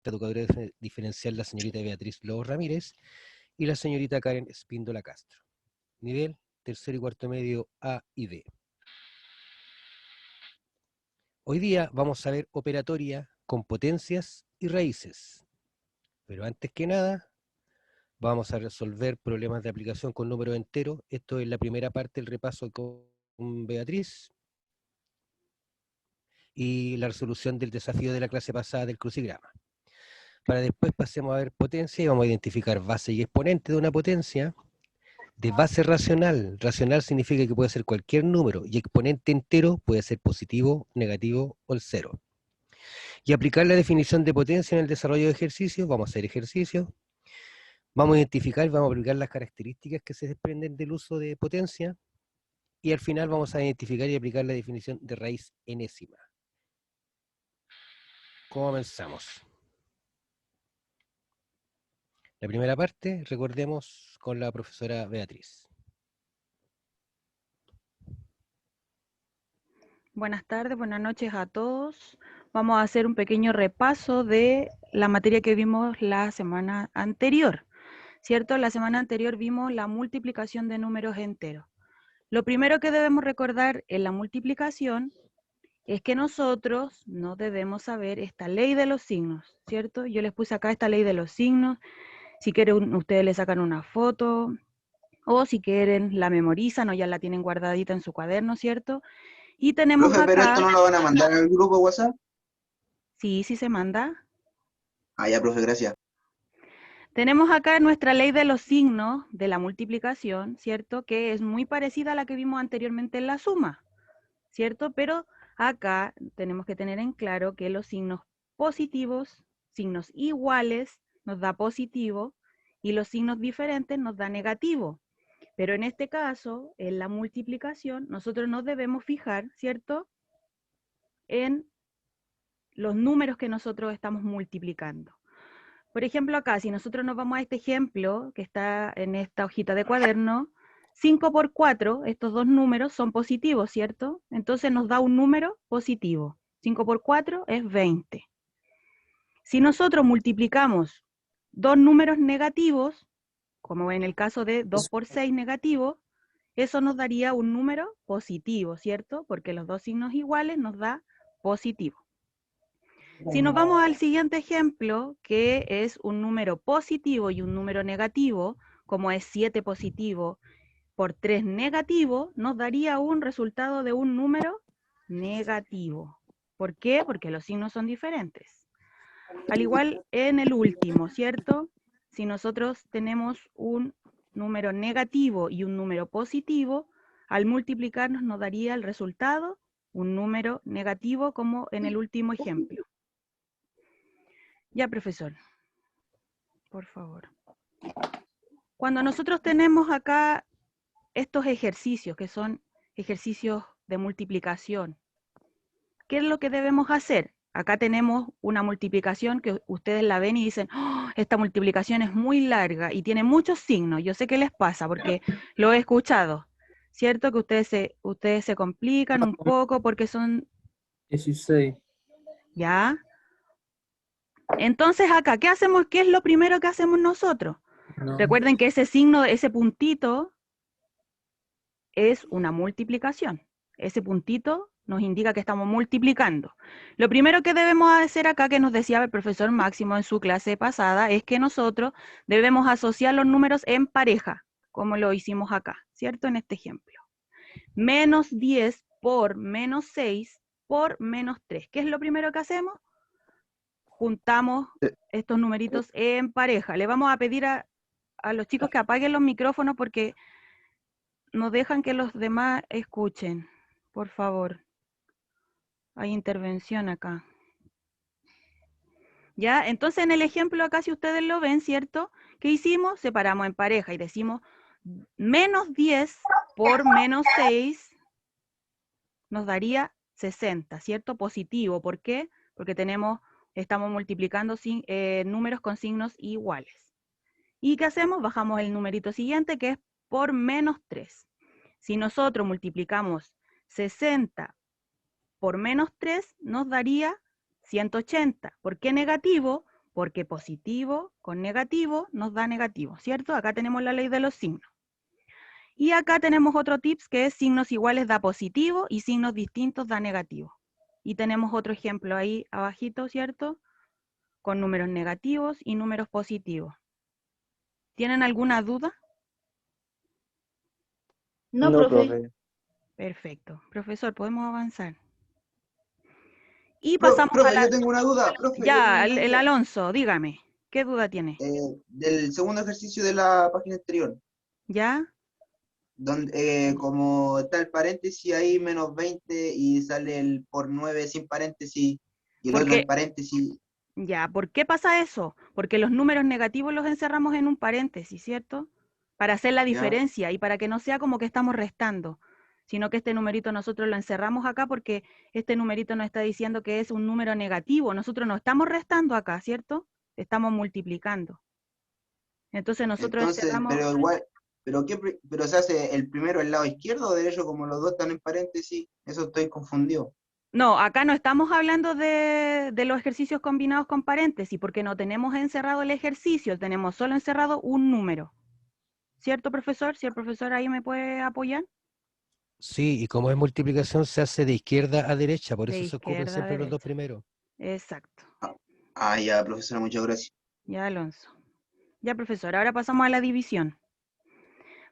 educadora diferencial la señorita Beatriz Lobos Ramírez y la señorita Karen Espíndola Castro. Nivel tercero y cuarto medio A y D. Hoy día vamos a ver operatoria con potencias y raíces. Pero antes que nada, vamos a resolver problemas de aplicación con números enteros. Esto es la primera parte del repaso con Beatriz y la resolución del desafío de la clase pasada del crucigrama. Para después pasemos a ver potencia y vamos a identificar base y exponente de una potencia. De base racional, racional significa que puede ser cualquier número y exponente entero puede ser positivo, negativo o el cero. Y aplicar la definición de potencia en el desarrollo de ejercicios, vamos a hacer ejercicios, vamos a identificar, vamos a aplicar las características que se desprenden del uso de potencia y al final vamos a identificar y aplicar la definición de raíz enésima. Comenzamos. La primera parte, recordemos, con la profesora Beatriz. Buenas tardes, buenas noches a todos. Vamos a hacer un pequeño repaso de la materia que vimos la semana anterior, ¿cierto? La semana anterior vimos la multiplicación de números enteros. Lo primero que debemos recordar en la multiplicación es que nosotros no debemos saber esta ley de los signos, ¿cierto? Yo les puse acá esta ley de los signos. Si quieren, ustedes le sacan una foto, o si quieren, la memorizan o ya la tienen guardadita en su cuaderno, ¿cierto? Y tenemos Profe, pero esto acá, no lo van a mandar al grupo WhatsApp. sí se manda. Ah, ya, profe, gracias. Tenemos acá nuestra ley de los signos de la multiplicación, ¿cierto? Que es muy parecida a la que vimos anteriormente en la suma, ¿cierto? Pero acá tenemos que tener en claro que los signos positivos, signos iguales, nos da positivo, y los signos diferentes nos da negativo. Pero en este caso, en la multiplicación, nosotros nos debemos fijar, ¿cierto?, en los números que nosotros estamos multiplicando. Por ejemplo, acá, si nosotros nos vamos a este ejemplo que está en esta hojita de cuaderno, 5 por 4, estos dos números son positivos, ¿cierto? Entonces nos da un número positivo. 5 por 4 es 20. Si nosotros multiplicamos dos números negativos, como en el caso de 2 por 6 negativo, eso nos daría un número positivo, ¿cierto? Porque los dos signos iguales nos da positivo. Si nos vamos al siguiente ejemplo, que es un número positivo y un número negativo, como es 7 positivo por 3 negativo, nos daría un resultado de un número negativo. ¿Por qué? Porque los signos son diferentes. Al igual en el último, ¿cierto? Si nosotros tenemos un número negativo y un número positivo, al multiplicarnos nos daría el resultado un número negativo, como en el último ejemplo. Ya, profesor, por favor. Cuando nosotros tenemos acá estos ejercicios, que son ejercicios de multiplicación, ¿qué es lo que debemos hacer? Acá tenemos una multiplicación que ustedes la ven y dicen, oh, esta multiplicación es muy larga y tiene muchos signos. Yo sé qué les pasa porque lo he escuchado, ¿cierto? Que ustedes se complican un poco porque son... 16. ¿Ya? Entonces acá, ¿qué hacemos? ¿Qué es lo primero que hacemos nosotros? No. Recuerden que ese signo, ese puntito, es una multiplicación. Ese puntito nos indica que estamos multiplicando. Lo primero que debemos hacer acá, que nos decía el profesor Máximo en su clase pasada, es que nosotros debemos asociar los números en pareja, como lo hicimos acá, ¿cierto? En este ejemplo. Menos 10 por menos 6 por menos 3. ¿Qué es lo primero que hacemos? Juntamos estos numeritos en pareja. Le vamos a pedir a los chicos que apaguen los micrófonos porque no dejan que los demás escuchen. Por favor. Hay intervención acá. ¿Ya? Entonces en el ejemplo acá, si ustedes lo ven, ¿cierto? ¿Qué hicimos? Separamos en pareja y decimos menos 10 por menos 6 nos daría 60, ¿cierto? Positivo. ¿Por qué? Porque estamos multiplicando números con signos iguales. ¿Y qué hacemos? Bajamos el numerito siguiente, que es por menos 3. Si nosotros multiplicamos 60 por menos 3, nos daría 180. ¿Por qué negativo? porque positivo con negativo nos da negativo, ¿cierto? Acá tenemos la ley de los signos. Y acá tenemos otro tips que es signos iguales da positivo y signos distintos da negativo. Y tenemos otro ejemplo ahí abajito, ¿cierto? Con números negativos y números positivos. ¿Tienen alguna duda? No, profe. Perfecto. Profesor, podemos avanzar. Y pasamos a Profe, la... yo tengo una duda. Profe, yo tengo Ya, una el duda. Alonso, dígame. ¿Qué duda tiene? Del segundo ejercicio de la página anterior, ¿Ya? donde como está el paréntesis ahí, menos 20, y sale el por 9 sin paréntesis, y el otro en Porque, paréntesis. ya, ¿por qué pasa eso? Porque los números negativos los encerramos en un paréntesis, ¿cierto? Para hacer la ¿Ya? diferencia y para que no sea como que estamos restando, sino que este numerito nosotros lo encerramos acá porque este numerito nos está diciendo que es un número negativo. Nosotros no estamos restando acá, ¿cierto? Estamos multiplicando. Entonces nosotros Entonces, encerramos... pero igual, pero se hace el primero el lado izquierdo o derecho, como los dos están en paréntesis, eso estoy confundido. No, acá no estamos hablando de los ejercicios combinados con paréntesis, porque no tenemos encerrado el ejercicio, tenemos solo encerrado un número. ¿Cierto, profesor? Si el profesor ahí me puede apoyar. Sí, y como es multiplicación, se hace de izquierda a derecha, por De eso se ocupan izquierda a siempre los dos derecha. primeros. Exacto. Ya, profesora, muchas gracias. Ya, Alonso. Ya, profesor, ahora pasamos a la división.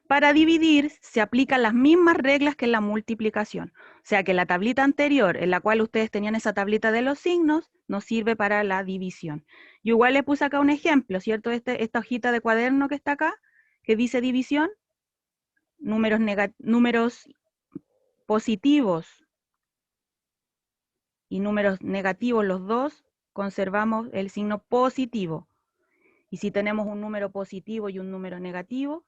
Para dividir se aplican las mismas reglas que en la multiplicación. O sea que la tablita anterior, en la cual ustedes tenían esa tablita de los signos, nos sirve para la división. Yo igual le puse acá un ejemplo, ¿cierto? Esta hojita de cuaderno que está acá, que dice división, números positivos y números negativos, los dos, conservamos el signo positivo. Y si tenemos un número positivo y un número negativo,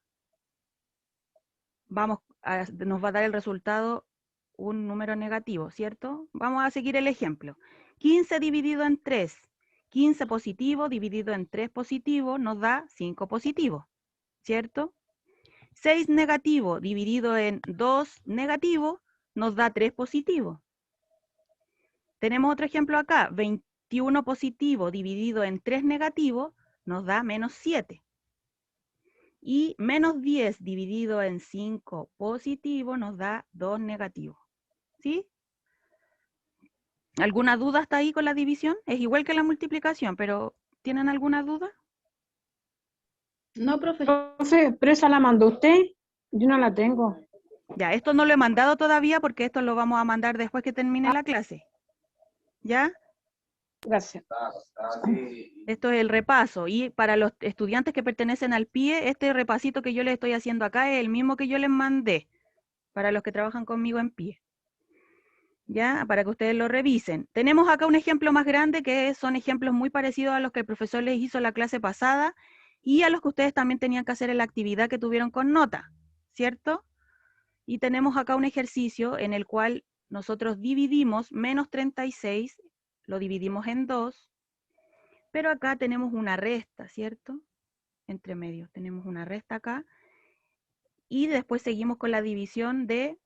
nos va a dar el resultado un número negativo, ¿cierto? Vamos a seguir el ejemplo. 15 dividido en 3. 15 positivo dividido en 3 positivo nos da 5 positivo, ¿cierto? 6 negativo dividido en 2 negativo nos da 3 positivo. Tenemos otro ejemplo acá. 21 positivo dividido en 3 negativo nos da menos 7. Y menos 10 dividido en 5 positivo nos da 2 negativo. ¿Sí? ¿Alguna duda hasta ahí con la división? Es igual que la multiplicación, pero ¿tienen alguna duda? No, profe. Profe, ¿pero esa la mandó usted? Yo no la tengo. Ya, esto no lo he mandado todavía porque esto lo vamos a mandar después que termine la clase. ¿Ya? Gracias. Esto es el repaso. Y para los estudiantes que pertenecen al PIE, este repasito que yo les estoy haciendo acá es el mismo que yo les mandé para los que trabajan conmigo en PIE. ¿Ya? Para que ustedes lo revisen. Tenemos acá un ejemplo más grande que son ejemplos muy parecidos a los que el profesor les hizo la clase pasada y a los que ustedes también tenían que hacer en la actividad que tuvieron con nota, ¿cierto? Y tenemos acá un ejercicio en el cual nosotros dividimos menos 36, lo dividimos en 2, pero acá tenemos una resta, ¿cierto? Entre medio tenemos una resta acá y después seguimos con la división de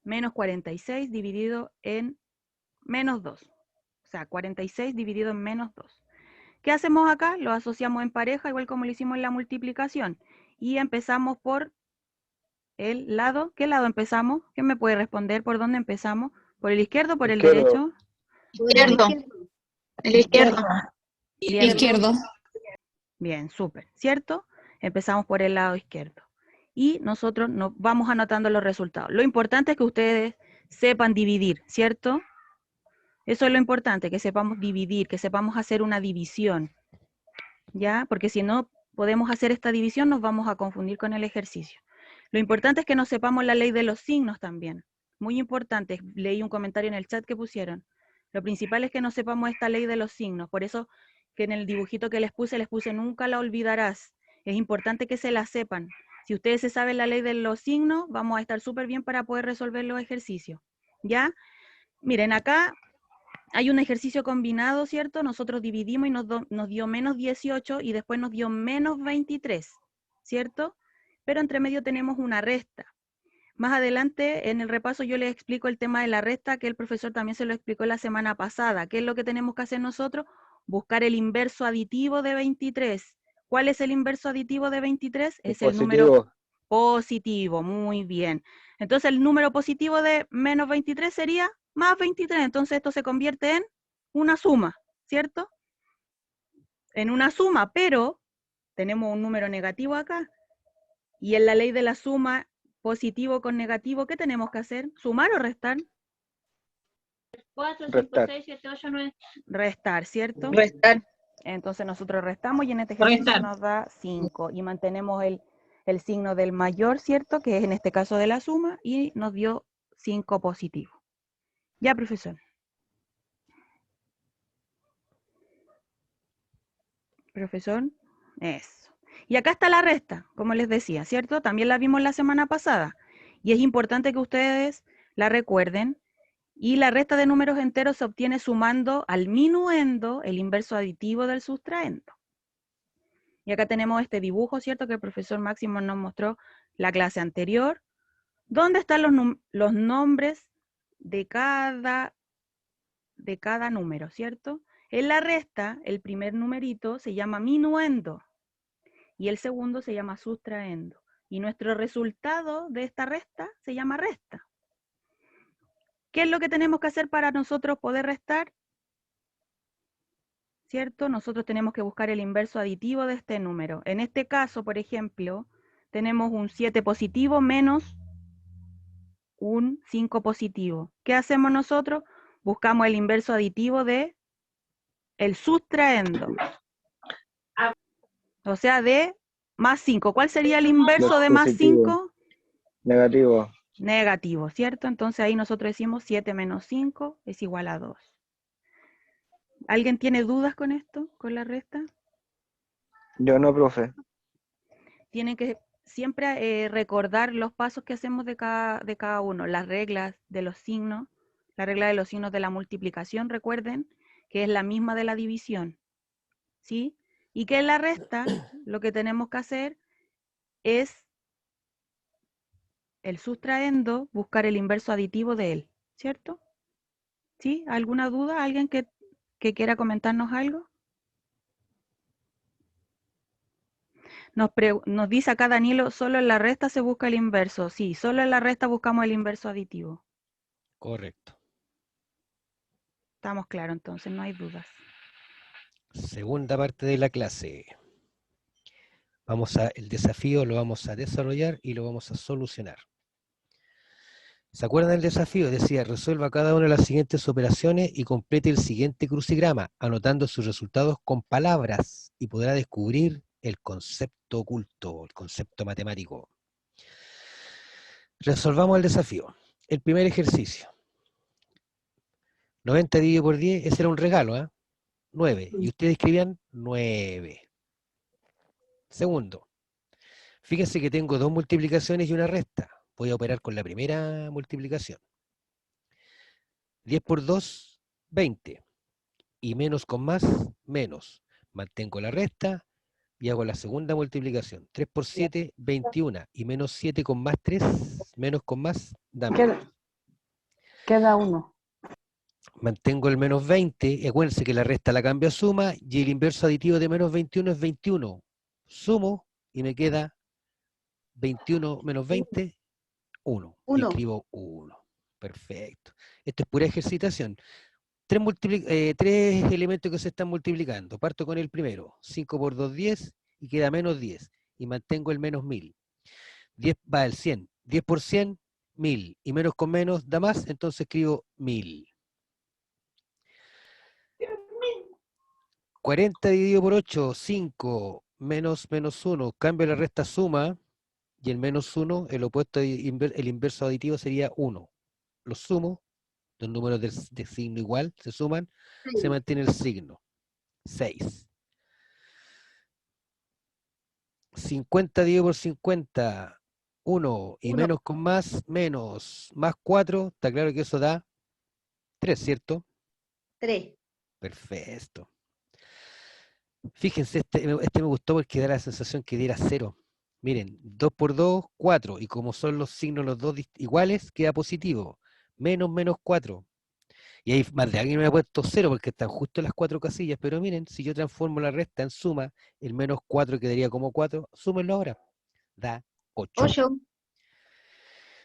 menos 46 dividido en menos 2. O sea, 46 dividido en menos 2. ¿Qué hacemos acá? Lo asociamos en pareja, igual como lo hicimos en la multiplicación. Y empezamos por el lado. ¿Qué lado empezamos? ¿Quién me puede responder? ¿Por dónde empezamos? ¿Por el izquierdo o por el derecho? Izquierdo. El izquierdo. Bien, Izquierdo. bien, súper, ¿cierto? Empezamos por el lado izquierdo. Y nosotros nos vamos anotando los resultados. Lo importante es que ustedes sepan dividir, ¿cierto? Eso es lo importante, que sepamos dividir, que sepamos hacer una división, ¿ya? Porque si no podemos hacer esta división, nos vamos a confundir con el ejercicio. Lo importante es que nos sepamos la ley de los signos también. Muy importante, leí un comentario en el chat que pusieron. Lo principal es que nos sepamos esta ley de los signos. Por eso que en el dibujito que les puse nunca la olvidarás. Es importante que se la sepan. Si ustedes se saben la ley de los signos, vamos a estar súper bien para poder resolver los ejercicios, ¿ya? Miren, acá hay un ejercicio combinado, ¿cierto? Nosotros dividimos y nos dio menos 18 y después nos dio menos 23, ¿cierto? Pero entre medio tenemos una resta. Más adelante en el repaso yo les explico el tema de la resta, que el profesor también se lo explicó la semana pasada. ¿Qué es lo que tenemos que hacer nosotros? buscar el inverso aditivo de 23. ¿Cuál es el inverso aditivo de 23? El Es el número positivo. positivo, muy bien. Entonces el número positivo de menos 23 sería más 23, entonces esto se convierte en una suma, ¿cierto? En una suma, pero tenemos un número negativo acá, y en la ley de la suma, positivo con negativo, ¿qué tenemos que hacer? ¿Sumar o restar? 4, 5, Restar. 6, 7, 8, 9. Restar, ¿cierto? Restar. Entonces nosotros restamos y en este ejercicio Restar. nos da 5 y mantenemos el signo del mayor, ¿cierto? Que es en este caso de la suma y nos dio 5 positivo. Ya, profesor. Profesor, eso. Y acá está la resta, como les decía, ¿cierto? También la vimos la semana pasada. Y es importante que ustedes la recuerden. Y la resta de números enteros se obtiene sumando al minuendo el inverso aditivo del sustraendo. Y acá tenemos este dibujo, ¿cierto? Que el profesor Máximo nos mostró la clase anterior. ¿Dónde están los nombres de cada número, ¿cierto? En la resta, el primer numerito se llama minuendo y el segundo se llama sustraendo. Y nuestro resultado de esta resta se llama resta. ¿Qué es lo que tenemos que hacer para nosotros poder restar? ¿Cierto? Nosotros tenemos que buscar el inverso aditivo de este número. En este caso, por ejemplo, tenemos un 7 positivo menos un 5 positivo. ¿Qué hacemos nosotros? Buscamos el inverso aditivo de el sustraendo. O sea, de más 5. ¿Cuál sería el inverso de más Positivo. 5? Negativo. Negativo, ¿cierto? Entonces ahí nosotros decimos 7 menos 5 es igual a 2. ¿Alguien tiene dudas con esto, con la resta? Yo no, profe. Tienen que siempre recordar los pasos que hacemos de cada uno, las reglas de los signos, la regla de los signos de la multiplicación, recuerden que es la misma de la división, ¿sí? Y que en la resta lo que tenemos que hacer es el sustraendo, buscar el inverso aditivo de él, ¿cierto? ¿Sí? ¿Alguna duda? ¿Alguien que quiera comentarnos algo? Nos dice acá Danilo, solo en la resta se busca el inverso. Sí, solo en la resta buscamos el inverso aditivo. Correcto. Estamos claros entonces, no hay dudas. Segunda parte de la clase. El desafío lo vamos a desarrollar y lo vamos a solucionar. ¿Se acuerdan del desafío? Decía, resuelva cada una de las siguientes operaciones y complete el siguiente crucigrama, anotando sus resultados con palabras y podrá descubrir el concepto oculto, el concepto matemático. Resolvamos el desafío. El primer ejercicio. 90 dividido por 10, ese era un regalo, ¿eh? 9. Y ustedes escribían 9. Segundo. Fíjense que tengo dos multiplicaciones y una resta. Voy a operar con la primera multiplicación. 10 por 2, 20. Y menos con más, menos. Mantengo la resta y hago la segunda multiplicación. 3 por 7, 21. Y menos 7 con más 3, menos con más, da menos. Queda uno. Mantengo el menos 20. Acuérdense que la resta la cambio a suma y el inverso aditivo de menos 21 es 21. Sumo y me queda 21 menos 20, 1. Y escribo 1. Perfecto. Esto es pura ejercitación. Tres elementos que se están multiplicando. Parto con el primero. 5 por 2, 10 y queda menos 10. Y mantengo el menos 1000. 10 va al 100. 10 por 100, 1000. Y menos con menos da más, entonces escribo 1000. 40 dividido por 8, 5. Menos 1. Cambio la resta suma. Y el menos 1, el opuesto, el inverso aditivo sería 1. Los sumo. Los números de signo igual se suman, se mantiene el signo. 6. 50 dividido por 50, 1. Y menos con más, menos. Más 4, está claro que eso da 3, ¿cierto? 3. Perfecto. Fíjense, este me gustó porque da la sensación que diera 0. Miren, 2 por 2, 4. Y como son los signos los dos iguales, queda positivo. Menos 4. Y ahí más de alguien me ha puesto 0 porque están justo las 4 casillas, pero miren, si yo transformo la resta en suma, el menos 4 quedaría como 4, súmenlo ahora, da 8. 8.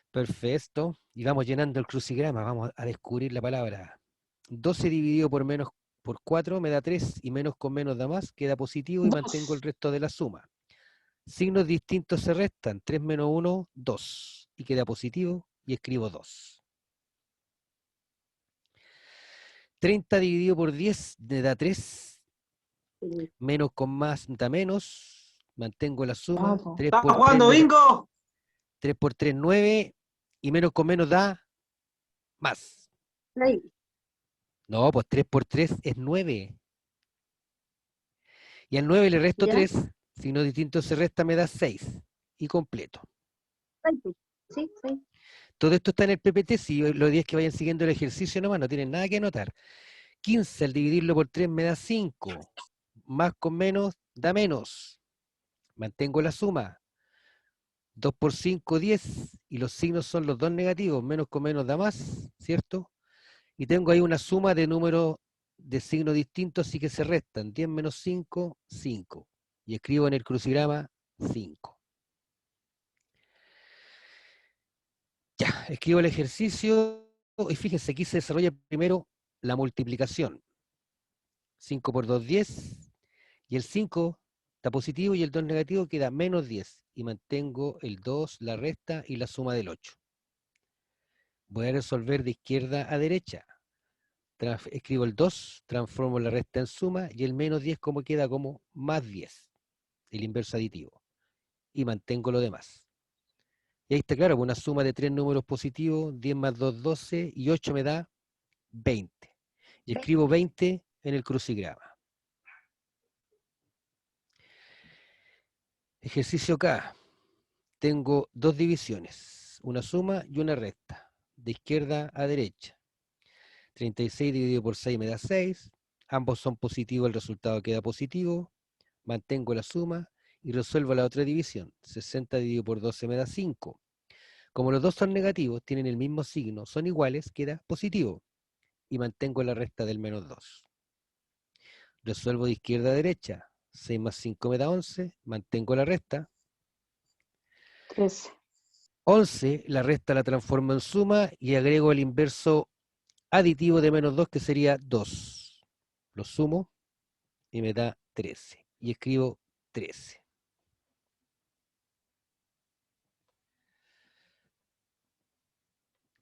Perfecto, y vamos llenando el crucigrama, vamos a descubrir la palabra. 12 dividido por 4 me da 3, y menos con menos da más, queda positivo y mantengo el resto de la suma. Signos distintos se restan, 3 menos 1, 2, y queda positivo, y escribo 2. 30 dividido por 10 me da 3, menos con más da menos, mantengo la suma, 3 ¡Está por 3 jugando bingo! 3 por 3, 9, y menos con menos da más. No, pues 3 por 3 es 9. Y al 9 le resto ¿Ya? 3, signos distintos se resta, me da 6. Y completo. Sí, sí. Todo esto está en el PPT, si los días que vayan siguiendo el ejercicio nomás, no tienen nada que anotar. 15 al dividirlo por 3 me da 5. Más con menos da menos. Mantengo la suma. 2 por 5, 10. Y los signos son los dos negativos. Menos con menos da más, ¿cierto? Y tengo ahí una suma de números de signos distintos, así que se restan. 10 menos 5, 5. Y escribo en el crucigrama 5. Ya, escribo el ejercicio y fíjense, aquí se desarrolla primero la multiplicación. 5 por 2, 10. Y el 5 está positivo y el 2 negativo, queda menos 10. Y mantengo el 2, la resta y la suma del 8. Voy a resolver de izquierda a derecha. Escribo el 2, transformo la resta en suma y el menos 10 como queda como más 10. El inverso aditivo. Y mantengo lo demás. Y ahí está claro, una suma de 3 números positivos, 10 más 2, 12, y 8 me da 20. Y escribo 20 en el crucigrama. Ejercicio K. Tengo dos divisiones, una suma y una resta, de izquierda a derecha. 36 dividido por 6 me da 6. Ambos son positivos, el resultado queda positivo. Mantengo la suma y resuelvo la otra división. 60 dividido por 12 me da 5. Como los dos son negativos, tienen el mismo signo, son iguales, queda positivo. Y mantengo la resta del menos 2. Resuelvo de izquierda a derecha. 6 más 5 me da 11. Mantengo la resta. 13. 11, la resta la transformo en suma y agrego el inverso aditivo de menos 2, que sería 2. Lo sumo y me da 13. Y escribo 13.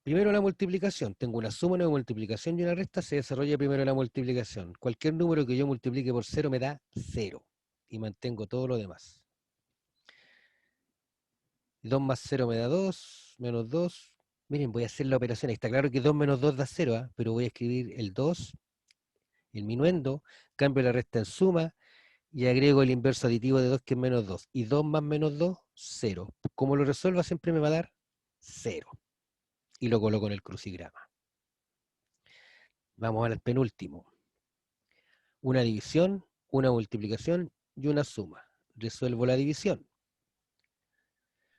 Primero la multiplicación. Tengo una suma, una multiplicación y una resta. Se desarrolla primero la multiplicación. Cualquier número que yo multiplique por 0 me da 0. Y mantengo todo lo demás. 2 más 0 me da 2. Menos 2. Miren, voy a hacer la operación. Está claro que 2 menos 2 da 0, ¿eh? Pero voy a escribir el 2, el minuendo, cambio la resta en suma y agrego el inverso aditivo de 2, que es menos 2. Y 2 más menos 2, 0. Como lo resuelva, siempre me va a dar 0. Y lo coloco en el crucigrama. Vamos al penúltimo. Una división, una multiplicación y una suma. Resuelvo la división.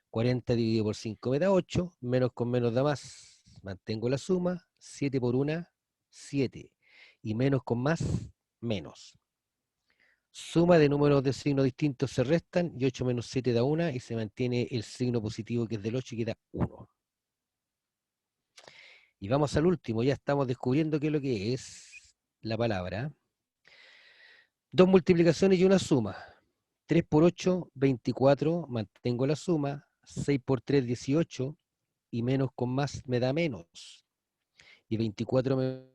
40 dividido por 5 me da 8, menos con menos da más. Mantengo la suma, 7 por 1, 7. Y menos con más, menos. Suma de números de signos distintos se restan, y 8 menos 7 da 1, y se mantiene el signo positivo, que es del 8, y queda 1. Y vamos al último, ya estamos descubriendo qué es lo que es la palabra. Dos multiplicaciones y una suma. 3 por 8, 24, mantengo la suma. 6 por 3, 18, y menos con más me da menos. Y 24 menos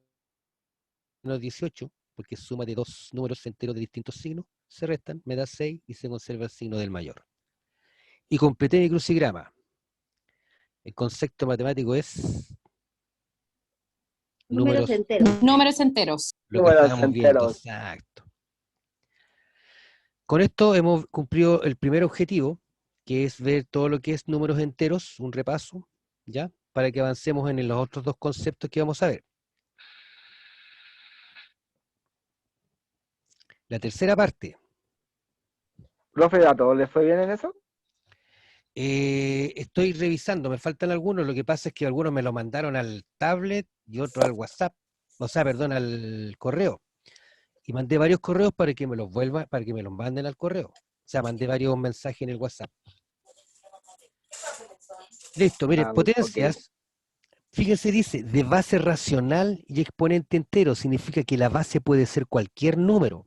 18, porque es suma de dos números enteros de distintos signos, se restan, me da 6 y se conserva el signo del mayor. Y completé mi crucigrama. El concepto matemático es Números enteros. Números enteros. lo que Números estábamos viendo. enteros. Exacto. Con esto hemos cumplido el primer objetivo, que es ver todo lo que es números enteros, un repaso, ¿ya? Para que avancemos en los otros dos conceptos que vamos a ver. La tercera parte. Profe, ¿a todos les fue bien en eso? Estoy revisando, me faltan algunos, lo que pasa es que algunos me lo mandaron al tablet y otros al WhatsApp, o sea, perdón, al correo. Y mandé varios correos para que me los vuelvan, para que me los manden al correo. O sea, mandé varios mensajes en el WhatsApp. Listo, miren, Ah, ok. potencias. Fíjense, dice, de base racional y exponente entero. Significa que la base puede ser cualquier número.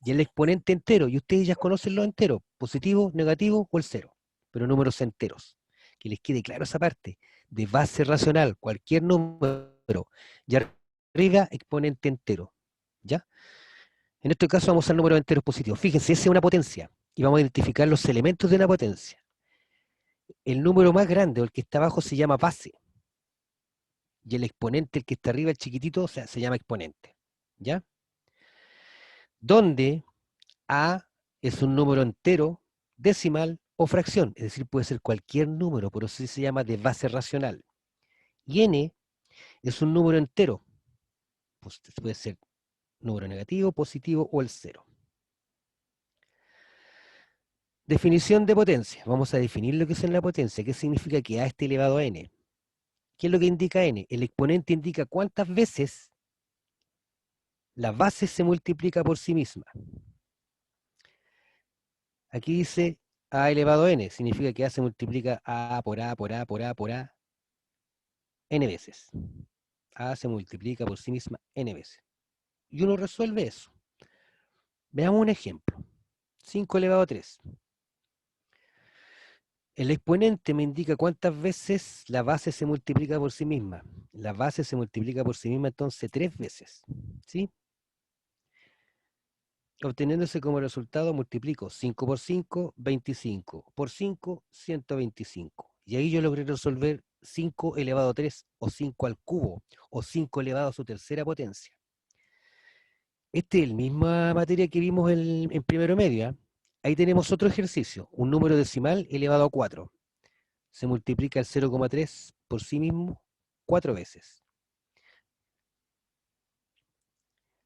Y el exponente entero, y ustedes ya conocen los enteros, positivo, negativo o el cero, pero números enteros. Que les quede claro esa parte. De base racional, cualquier número. Y arriba, exponente entero. ¿Ya? En este caso vamos al número enteros positivos. Fíjense, esa es una potencia. Y vamos a identificar los elementos de una potencia. El número más grande o el que está abajo se llama base. Y el exponente, el que está arriba, el chiquitito, o sea, se llama exponente. ¿Ya? Donde A es un número entero, decimal o fracción. Es decir, puede ser cualquier número, por eso se llama de base racional. Y N es un número entero. Pues puede ser número negativo, positivo o el cero. Definición de potencia. Vamos a definir lo que es la potencia. ¿Qué significa que A esté elevado a N? ¿Qué es lo que indica N? El exponente indica cuántas veces la base se multiplica por sí misma. Aquí dice A elevado a N. Significa que A se multiplica A por A por A por A por A N veces. A se multiplica por sí misma N veces. Y uno resuelve eso. Veamos un ejemplo. 5 elevado a 3. El exponente me indica cuántas veces la base se multiplica por sí misma. La base se multiplica por sí misma entonces 3 veces. ¿Sí? Obteniéndose como resultado multiplico 5 por 5, 25. Por 5, 125. Y ahí yo logré resolver 5 elevado a 3 o 5 al cubo o 5 elevado a su tercera potencia. Este es la misma materia que vimos en primero medio. ¿Eh? Ahí tenemos otro ejercicio, un número decimal elevado a 4. Se multiplica el 0,3 por sí mismo 4 veces.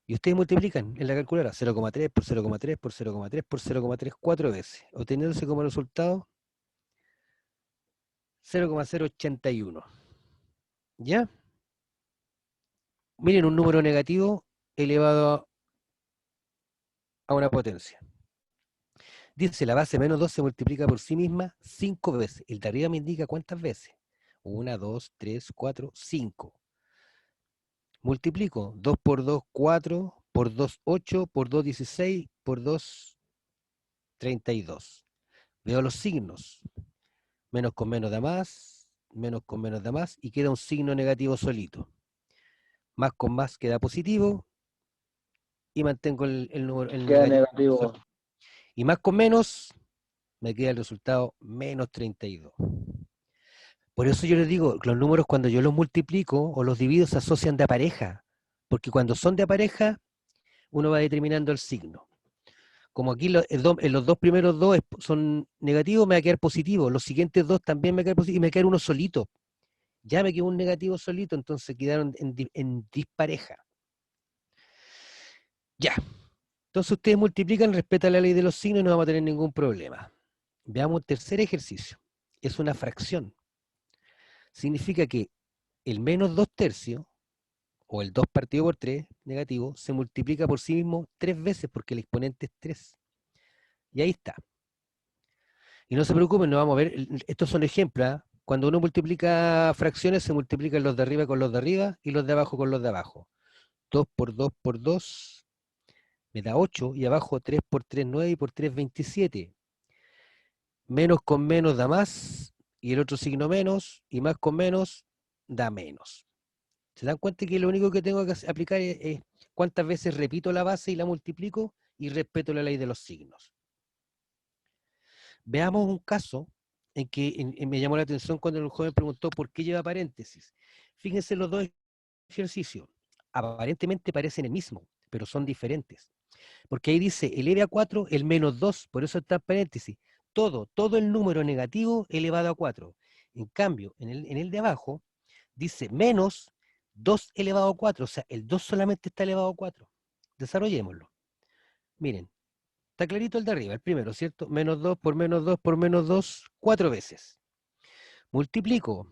Y ustedes multiplican en la calculadora 0,3 por 0,3 por 0,3 por 0,3 4 veces, obteniéndose como resultado 0,081. ¿Ya? Miren, un número negativo elevado a una potencia. Dice, la base menos 2 se multiplica por sí misma 5 veces. El de arriba me indica cuántas veces. 1, 2, 3, 4, 5. Multiplico 2 por 2, 4, por 2, 8, por 2, 16, por 2, 32. Veo los signos. Menos con menos da más, menos con menos da más, y queda un signo negativo solito. Más con más queda positivo, y mantengo el número el Queda negativo. negativo. Y más con menos, me queda el resultado menos 32. Por eso yo les digo, los números cuando yo los multiplico o los divido se asocian de a pareja, porque cuando son de a pareja, uno va determinando el signo. Como aquí en los dos primeros dos son negativos, me va a quedar positivo, los siguientes dos también me va a quedar positivo, y me va a quedar uno solito. Ya me quedó un negativo solito, entonces quedaron en dispareja. Ya. Entonces ustedes multiplican, respetan la ley de los signos y no vamos a tener ningún problema. Veamos el tercer ejercicio. Es una fracción. Significa que el menos 2 tercios, o el 2 partido por 3, negativo, se multiplica por sí mismo 3 veces porque el exponente es 3. Y ahí está. Y no se preocupen, no vamos a ver, estos son ejemplos. ¿Eh? Cuando uno multiplica fracciones, se multiplican los de arriba con los de arriba y los de abajo con los de abajo. 2 por 2 por 2 me da 8 y abajo 3 por 3, 9 y por 3, 27. Menos con menos da más y el otro signo menos y más con menos da menos. ¿Se dan cuenta que lo único que tengo que aplicar es cuántas veces repito la base y la multiplico y respeto la ley de los signos? Veamos un caso en que me llamó la atención cuando el joven preguntó por qué lleva paréntesis. Fíjense los dos ejercicios. Aparentemente parecen el mismo, pero son diferentes. Porque ahí dice eleve a 4 el menos 2, por eso está en paréntesis. Todo el número negativo elevado a 4. En cambio, en el de abajo, dice menos 2 elevado a 4, o sea, el 2 solamente está elevado a 4. Desarrollémoslo. Miren, está clarito el de arriba, el primero, ¿cierto? Menos 2 por menos 2 por menos 2, 4 veces. Multiplico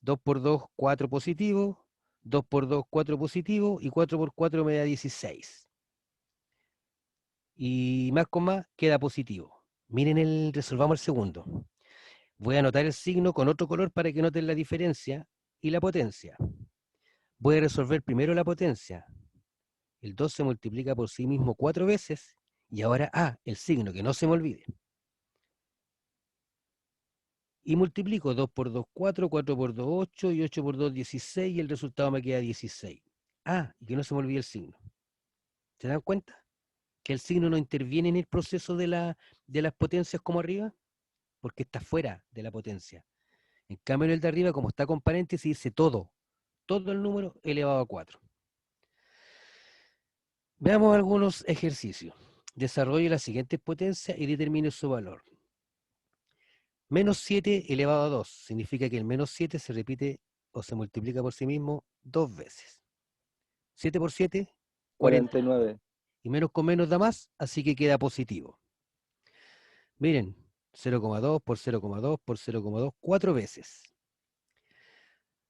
2 por 2, 4 positivo, 2 por 2, 4 positivo, y 4 por 4 me da 16. Y más con más queda positivo. Miren resolvamos el segundo. Voy a anotar el signo con otro color para que noten la diferencia y la potencia. Voy a resolver primero la potencia. El 2 se multiplica por sí mismo 4 veces, y ahora el signo, que no se me olvide. Y multiplico 2 por 2, 4, 4 por 2, 8, y 8 por 2, 16, y el resultado me queda 16. Y que no se me olvide el signo. ¿Se dan cuenta? Que el signo no interviene en el proceso de las potencias como arriba, porque está fuera de la potencia. En cambio, en el de arriba, como está con paréntesis, dice todo el número elevado a 4. Veamos algunos ejercicios. Desarrolle las siguientes potencias y determine su valor. Menos 7 elevado a 2 significa que el menos 7 se repite o se multiplica por sí mismo 2 veces. 7 por 7, 49. Y menos con menos da más, así que queda positivo. Miren, 0,2 por 0,2 por 0,2, 4 veces.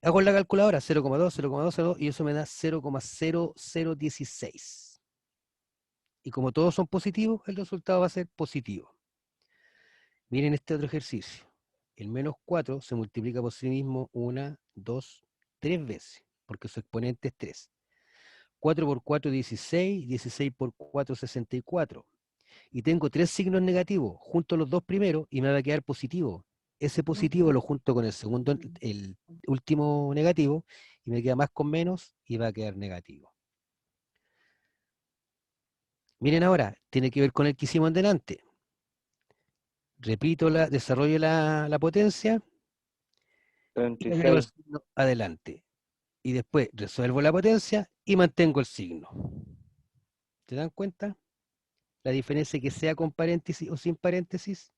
Hago en la calculadora 0,2, 0,2, 0,2, y eso me da 0,0016. Y como todos son positivos, el resultado va a ser positivo. Miren este otro ejercicio. El menos 4 se multiplica por sí mismo 1, 2, 3 veces, porque su exponente es 3. 4 por 4, 16, 16 por 4, 64. Y tengo 3 signos negativos, junto los dos primeros, y me va a quedar positivo. Ese positivo lo junto con el segundo, el último negativo, y me queda más con menos, y va a quedar negativo. Miren ahora, tiene que ver con el que hicimos delante. Repito, desarrollo la potencia, y agrego el 36. signo adelante. Y después resuelvo la potencia y mantengo el signo. ¿Se dan cuenta? La diferencia que sea con paréntesis o sin paréntesis.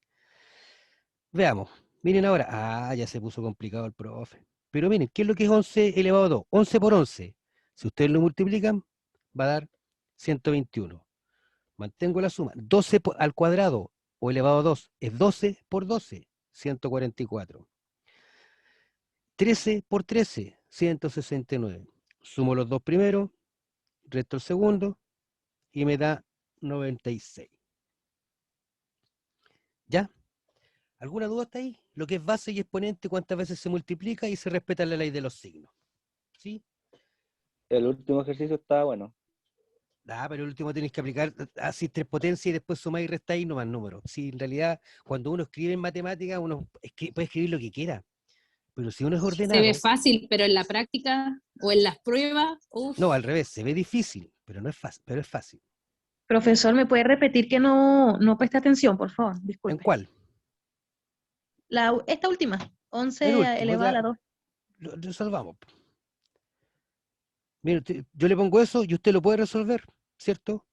Veamos. Miren ahora. Ya se puso complicado el profe. Pero miren, ¿qué es lo que es 11 elevado a 2? 11 por 11. Si ustedes lo multiplican, va a dar 121. Mantengo la suma. 12 al cuadrado o elevado a 2 es 12 por 12, 144. 13 por 13, 169. Sumo los dos primeros, resto el segundo, y me da 96. ¿Ya? ¿Alguna duda hasta ahí? Lo que es base y exponente, cuántas veces se multiplica y se respeta la ley de los signos. ¿Sí? El último ejercicio estaba bueno. Pero el último tenéis que aplicar así 3 potencias y después sumáis y restáis no más números. Sí, en realidad, cuando uno escribe en matemáticas, uno puede escribir lo que quiera. Pero si uno es Se ordenado... ve fácil, pero en la práctica o en las pruebas, uff. No, al revés, se ve difícil, pero no es fácil, pero es fácil. Profesor, ¿me puede repetir que no preste atención, por favor? ¿En Disculpe. cuál? Esta última, El 11 último, elevado a ya la 2. lo resolvamos. Mire, yo le pongo eso y usted lo puede resolver, ¿cierto?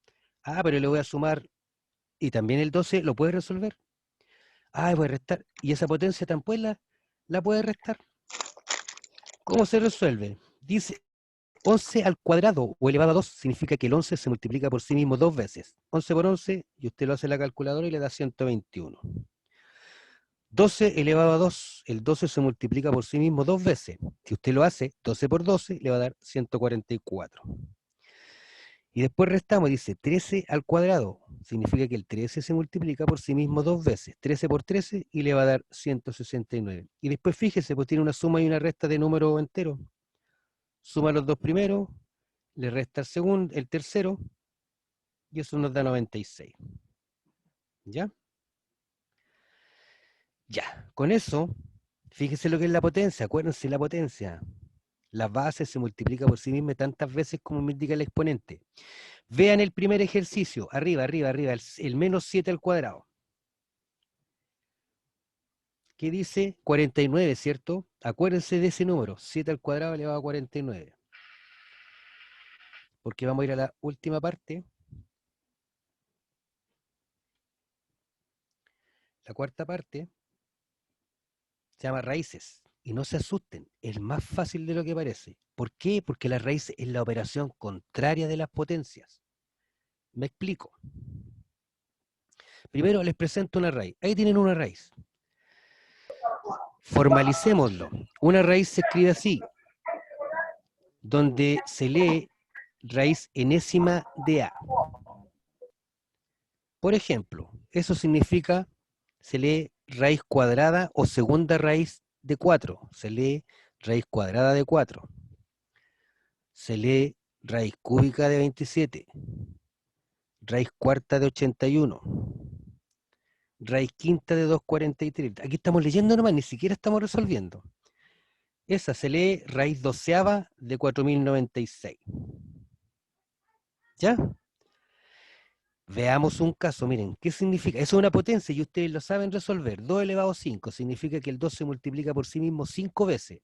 Pero le voy a sumar, y también el 12 lo puede resolver. Voy a restar, y esa potencia tampoco la puede restar. ¿Cómo se resuelve? Dice 11 al cuadrado o elevado a 2 significa que el 11 se multiplica por sí mismo 2 veces. 11 por 11, y usted lo hace en la calculadora y le da 121. 12 elevado a 2, el 12 se multiplica por sí mismo 2 veces. Si usted lo hace, 12 por 12, le va a dar 144. Y después restamos, dice 13 al cuadrado. Significa que el 13 se multiplica por sí mismo 2 veces. 13 por 13 y le va a dar 169. Y después fíjese, pues tiene una suma y una resta de números enteros. Suma los dos primeros, le resta el tercero, y eso nos da 96. ¿Ya? Ya, con eso, fíjese lo que es la potencia, acuérdense la potencia. La base se multiplica por sí misma tantas veces como me indica el exponente. Vean el primer ejercicio, arriba, el menos 7 al cuadrado. ¿Qué dice? 49, ¿cierto? Acuérdense de ese número, 7 al cuadrado elevado a 49. Porque vamos a ir a la última parte. La cuarta parte se llama raíces. Y no se asusten, es más fácil de lo que parece. ¿Por qué? Porque la raíz es la operación contraria de las potencias. Me explico. Primero les presento una raíz. Ahí tienen una raíz. Formalicémoslo. Una raíz se escribe así. donde se lee raíz enésima de A. Por ejemplo, eso significa, se lee raíz cuadrada o segunda raíz de 4. Se lee raíz cuadrada de 4. Se lee raíz cúbica de 27. Raíz cuarta de 81. Raíz quinta de 243. Aquí estamos leyendo nomás, ni siquiera estamos resolviendo. Esa se lee raíz doceava de 4096. ¿Ya? Veamos un caso, miren, ¿qué significa? Eso es una potencia y ustedes lo saben resolver. 2 elevado a 5 significa que el 2 se multiplica por sí mismo 5 veces.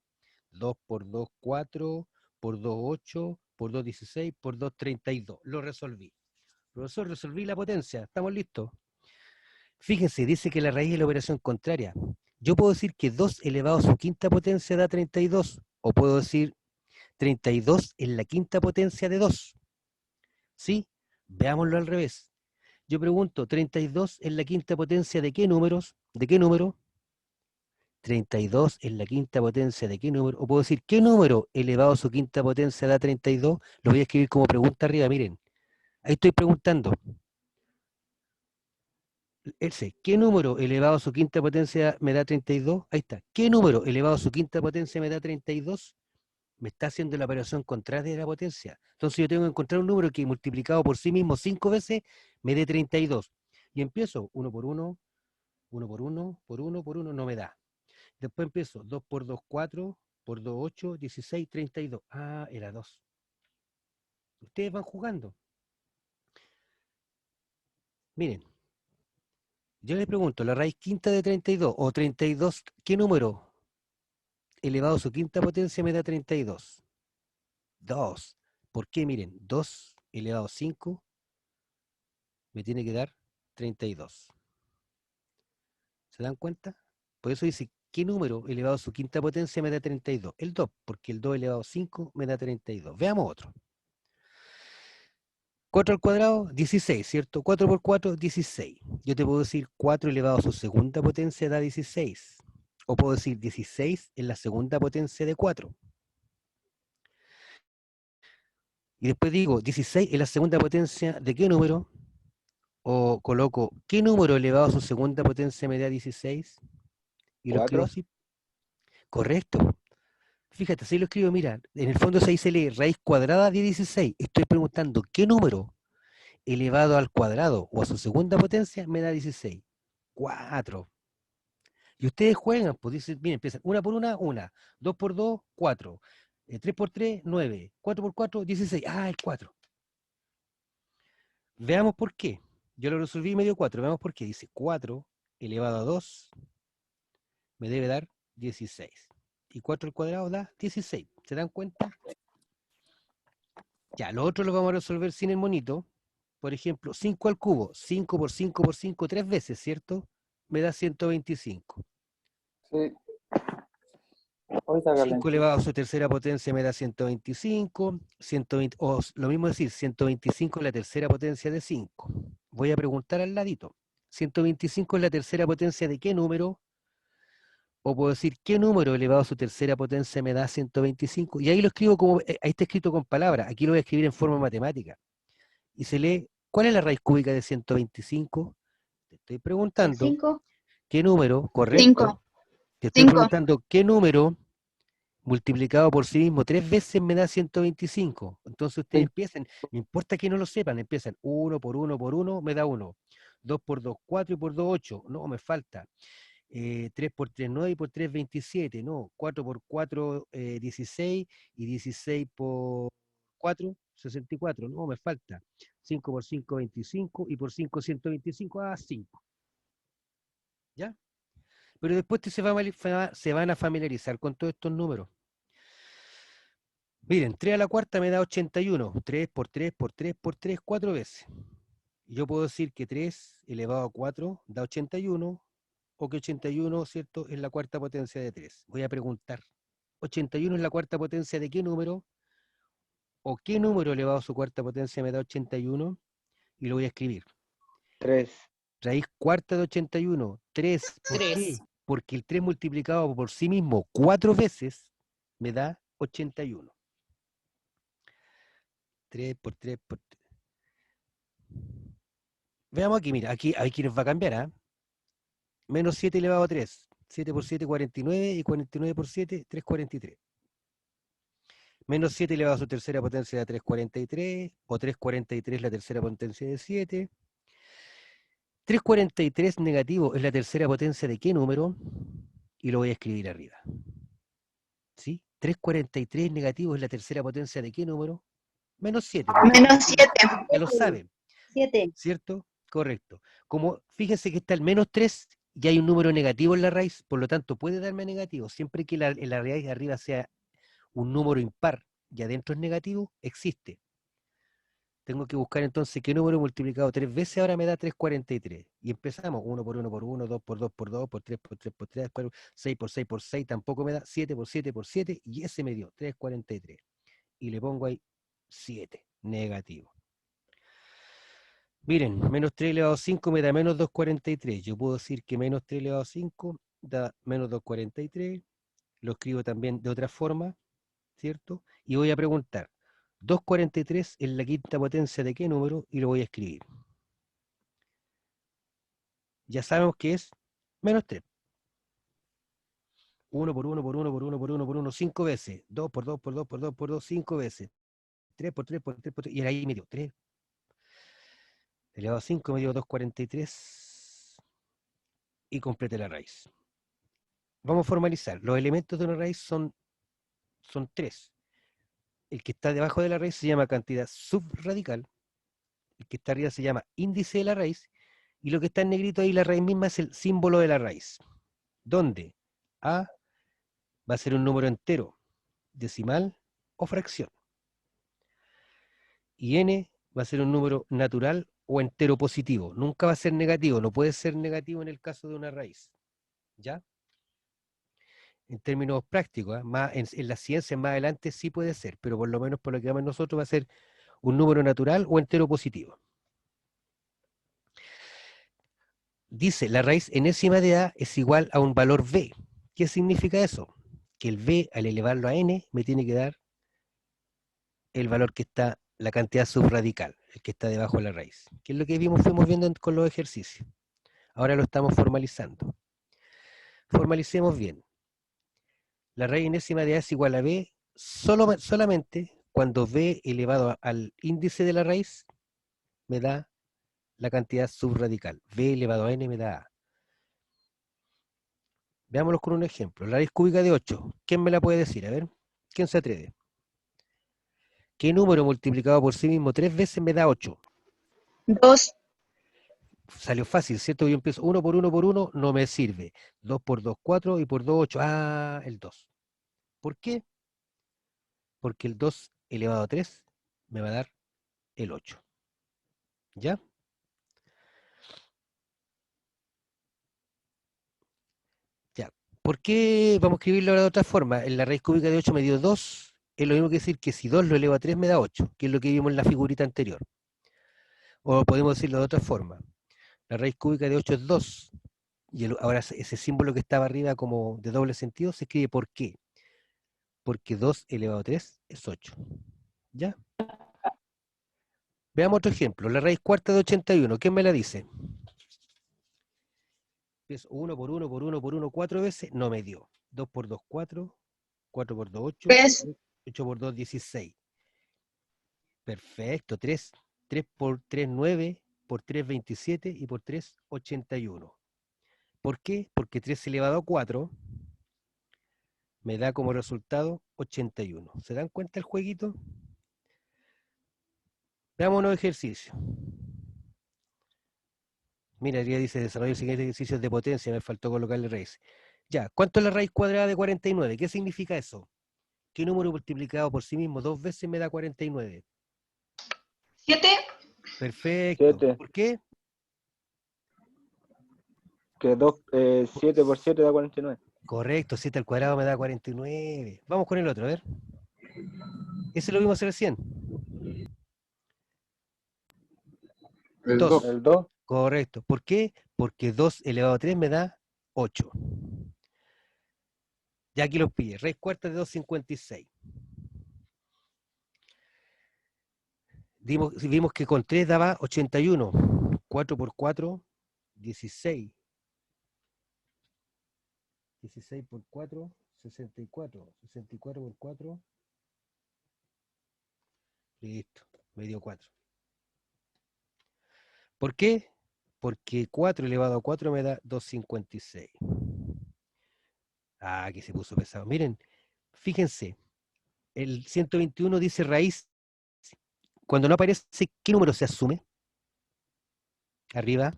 2 por 2, 4, por 2, 8, por 2, 16, por 2, 32. Lo resolví. Profesor, resolví la potencia. ¿Estamos listos? Fíjense, dice que la raíz es la operación contraria. Yo puedo decir que 2 elevado a su quinta potencia da 32, o puedo decir 32 en la quinta potencia de 2. ¿Sí? Veámoslo al revés. Yo pregunto, 32 en la quinta potencia de qué números? ¿De qué número? 32 en la quinta potencia de qué número? O puedo decir, ¿qué número elevado a su quinta potencia da 32? Lo voy a escribir como pregunta arriba, miren. Ahí estoy preguntando. ¿Qué número elevado a su quinta potencia me da 32? Ahí está. ¿Qué número elevado a su quinta potencia me da 32? Me está haciendo la operación contraria de la potencia. Entonces yo tengo que encontrar un número que multiplicado por sí mismo 5 veces me dé 32. Y empiezo 1 por 1, 1 por 1, por 1 por 1, no me da. Después empiezo 2 por 2, 4, por 2, 8, 16, 32. Ah, era 2. Ustedes van jugando. Miren, yo les pregunto, la raíz quinta de 32 o 32, ¿qué número elevado a su quinta potencia me da 32? 2. ¿Por qué? Miren, 2 elevado a 5 me tiene que dar 32. ¿Se dan cuenta? Por eso dice, ¿qué número elevado a su quinta potencia me da 32? El 2, porque el 2 elevado a 5 me da 32. Veamos otro. 4 al cuadrado, 16, ¿cierto? 4 por 4, 16. Yo te puedo decir 4 elevado a su segunda potencia da 16. O puedo decir 16 en la segunda potencia de 4. Y después digo 16 en la segunda potencia de qué número. O coloco, ¿qué número elevado a su segunda potencia me da 16? Y lo escribo 4. así. Correcto. Fíjate, si lo escribo, mira, en el fondo se dice raíz cuadrada de 16. Estoy preguntando, ¿qué número elevado al cuadrado o a su segunda potencia me da 16? 4. Y ustedes juegan, pues dicen, miren, empiezan 1 por 1, 1. 2 por 2, 4. 3 por 3, 9. 4 por 4, 16. Ah, es 4. Veamos por qué. Yo lo resolví medio 4. Veamos por qué. Dice 4 elevado a 2 me debe dar 16. Y 4 al cuadrado da 16. ¿Se dan cuenta? Ya, lo otro lo vamos a resolver sin el monito. Por ejemplo, 5 al cubo. 5 por 5 por 5, 3 veces, ¿cierto? Me da 125. Sí. Ahorita 5 elevado a su tercera potencia me da 125. 120, o lo mismo decir, 125 es la tercera potencia de 5. Voy a preguntar al ladito. 125 es la tercera potencia de qué número? O puedo decir, ¿qué número elevado a su tercera potencia me da 125? Y ahí lo escribo como, ahí está escrito con palabras. Aquí lo voy a escribir en forma matemática. Y se lee, ¿cuál es la raíz cúbica de 125? Te estoy preguntando, 5. ¿qué número? Correcto. 5. Te estoy 5. preguntando, ¿qué número multiplicado por sí mismo 3 veces me da 125? Entonces ustedes empiezan, no importa que no lo sepan, empiezan 1 por 1 por 1 me da 1. 2 por 2, 4 y por 2, 8. No, me falta. 3 por 3, 9 y por 3, 27. No, 4 por 4, 16 y 16 por 4, 64. No, me falta. 5 por 5, 25 y por 5, 125. Ah, 5. ¿Ya? Pero después se van a familiarizar con todos estos números. Miren, 3 a la cuarta me da 81. 3 por 3 por 3 por 3, 4 veces. Yo puedo decir que 3 elevado a 4 da 81, o que 81, ¿cierto?, es la cuarta potencia de 3. Voy a preguntar, ¿81 es la cuarta potencia de qué número? ¿O qué número elevado a su cuarta potencia me da 81? Y lo voy a escribir. 3. Raíz cuarta de 81, 3. ¿Por 3. qué? Porque el 3 multiplicado por sí mismo 4 veces me da 81. 3 por 3 por 3. Veamos aquí, mira, aquí nos va a cambiar, ¿ah? Menos 7 elevado a 3. 7 por 7, 49, y 49 por 7, 343. Menos 7 elevado a su tercera potencia de 343, o 343 la tercera potencia de 7. 343 negativo es la tercera potencia de qué número, y lo voy a escribir arriba. ¿Sí? 343 negativo es la tercera potencia de qué número, menos 7. Menos 7. Ya lo saben, 7. ¿cierto? Correcto. Como fíjense que está el menos 3 y hay un número negativo en la raíz, por lo tanto puede darme negativo. Siempre que en la raíz de arriba sea un número impar y adentro es negativo, existe. Tengo que buscar entonces qué número multiplicado 3 veces ahora me da 343. Y empezamos 1 por 1 por 1, 2 por 2 por 2, por 3 por 3 por 3, 6 por 6 por 6, tampoco me da 7 por 7 por 7, y ese me dio 343. Y le pongo ahí 7, negativo. Miren, menos 3 elevado a 5 me da menos 243. Yo puedo decir que menos 3 elevado a 5 da menos 243. Lo escribo también de otra forma, ¿cierto? Y voy a preguntar, 243 es la quinta potencia de qué número, y lo voy a escribir. Ya sabemos que es menos 3. 1 por 1 por 1 por 1 por 1 por 1, 5 veces. 2 por 2 por 2 por 2 por 2, 5 veces. 3 por 3 por 3 por 3, y ahí me dio 3. Elevado a 5 me dio 243. Y completé la raíz. Vamos a formalizar. Los elementos de una raíz son 3. El que está debajo de la raíz se llama cantidad subradical. El que está arriba se llama índice de la raíz. Y lo que está en negrito ahí, la raíz misma, es el símbolo de la raíz. Donde A va a ser un número entero, decimal o fracción. Y N va a ser un número natural o entero positivo. Nunca va a ser negativo. No puede ser negativo en el caso de una raíz. ¿Ya? En términos prácticos, en la ciencia más adelante sí puede ser, pero por lo menos por lo que vamos nosotros va a ser un número natural o entero positivo. Dice, la raíz enésima de A es igual a un valor B. ¿Qué significa eso? Que el B, al elevarlo a n, me tiene que dar el valor que está, la cantidad subradical, el que está debajo de la raíz. Que es lo que fuimos viendo con los ejercicios. Ahora lo estamos formalizando. Formalicemos bien. La raíz enésima de A es igual a B solamente cuando B elevado al índice de la raíz me da la cantidad subradical. B elevado a n me da A. Veámoslo con un ejemplo. La raíz cúbica de 8. ¿Quién me la puede decir? A ver, ¿quién se atreve? ¿Qué número multiplicado por sí mismo 3 veces me da 8? 2. Salió fácil, ¿cierto? Yo empiezo 1 por 1 por 1, no me sirve. 2 por 2, 4, y por 2, 8. Ah, el 2. ¿Por qué? Porque el 2 elevado a 3 me va a dar el 8. ¿Ya? Ya. ¿Por qué? Vamos a escribirlo ahora de otra forma. En la raíz cúbica de 8 me dio 2. Es lo mismo que decir que si 2 lo elevo a 3 me da 8, que es lo que vimos en la figurita anterior. O podemos decirlo de otra forma. La raíz cúbica de 8 es 2. Y ahora ese símbolo que estaba arriba como de doble sentido se escribe ¿por qué? Porque 2 elevado a 3 es 8. ¿Ya? Veamos otro ejemplo. La raíz cuarta de 81. ¿Quién me la dice? Empiezo 1 por 1 por 1 por 1 4 veces. No me dio. 2 por 2, 4. 4 por 2, 8. 3. 8 por 2, 16. Perfecto. 3. 3 por 3, 9. Por 3, 27. Y por 3, 81. ¿Por qué? Porque 3 elevado a 4 me da como resultado 81. ¿Se dan cuenta el jueguito? Veamos unos ejercicios. Mira, ya dice desarrollo de siguientes ejercicios de potencia, me faltó colocarle raíz. Ya, ¿cuánto es la raíz cuadrada de 49? ¿Qué significa eso? ¿Qué número multiplicado por sí mismo 2 veces me da 49? 7. Perfecto. 7. ¿Por qué? Que 7 por 7 da 49. Correcto, 7 al cuadrado me da 49. Vamos con el otro, a ver. Ese lo vimos recién. El 2. 2. El 2. Correcto. ¿Por qué? Porque 2 elevado a 3 me da 8. Ya aquí los pillé. Raíz cuarta de 256. Vimos que con 3 daba 81. 4 por 4, 16. 16 por 4, 64. 64 por 4. Listo, me dio 4. ¿Por qué? Porque 4 elevado a 4 me da 256. Ah, que se puso pesado. Miren, fíjense, el 121 dice raíz. Cuando no aparece, ¿qué número se asume? Arriba.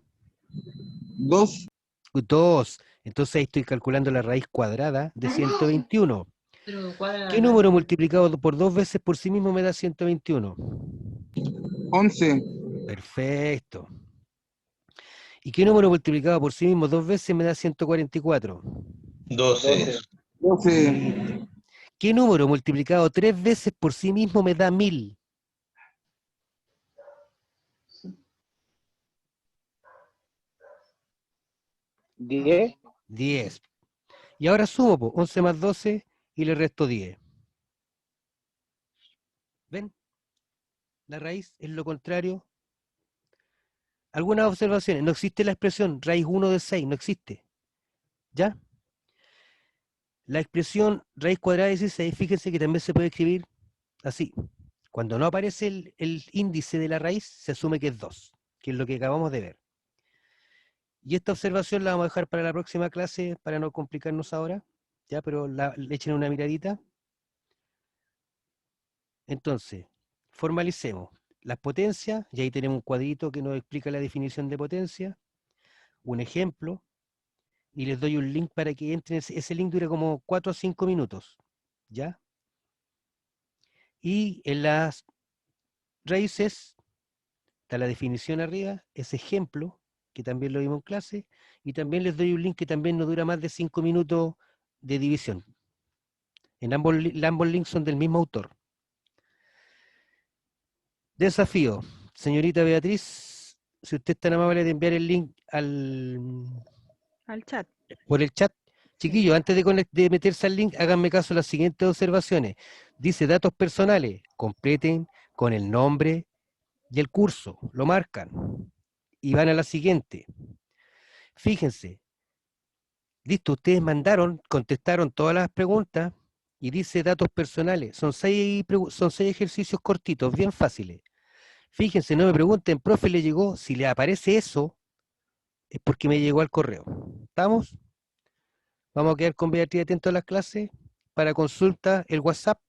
2. 2. Entonces ahí estoy calculando la raíz cuadrada de 121. Pero cuadra ¿Qué número multiplicado por 2 veces por sí mismo me da 121? 11. Perfecto. ¿Y qué número multiplicado por sí mismo 2 veces me da 144? 12. 12. ¿Qué número multiplicado 3 veces por sí mismo me da 1000? 10. 10. Y ahora sumo, po, 11 más 12 y le resto 10. ¿Ven? La raíz es lo contrario. Algunas observaciones. No existe la expresión raíz 1 de 6, no existe. ¿Ya? La expresión raíz cuadrada de 16, fíjense que también se puede escribir así. Cuando no aparece el índice de la raíz, se asume que es 2, que es lo que acabamos de ver. Y esta observación la vamos a dejar para la próxima clase, para no complicarnos ahora, ¿ya? Pero le echen una miradita. Entonces, formalicemos las potencias, y ahí tenemos un cuadrito que nos explica la definición de potencia, un ejemplo, y les doy un link para que entren. Ese link dura como 4 o 5 minutos, ¿ya? Y en las raíces está la definición arriba, ese ejemplo, que también lo vimos en clase, y también les doy un link que también no dura más de 5 minutos de división. En ambos links son del mismo autor. Desafío. Señorita Beatriz, si usted es tan amable de enviar el link Al chat. por el chat. Chiquillos, antes de meterse al link, háganme caso a las siguientes observaciones. Dice datos personales, completen con el nombre y el curso, lo marcan. Y van a la siguiente. Fíjense, listo, ustedes contestaron todas las preguntas y dice datos personales. Son 6 ejercicios cortitos, bien fáciles. Fíjense, no me pregunten, profe, ¿le llegó? Si le aparece eso, es porque me llegó al correo. ¿Estamos? Vamos a quedar con Beatriz atento a las clases. Para consulta, el WhatsApp,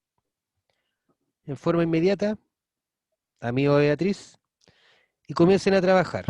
en forma inmediata, amigo Beatriz, y comiencen a trabajar.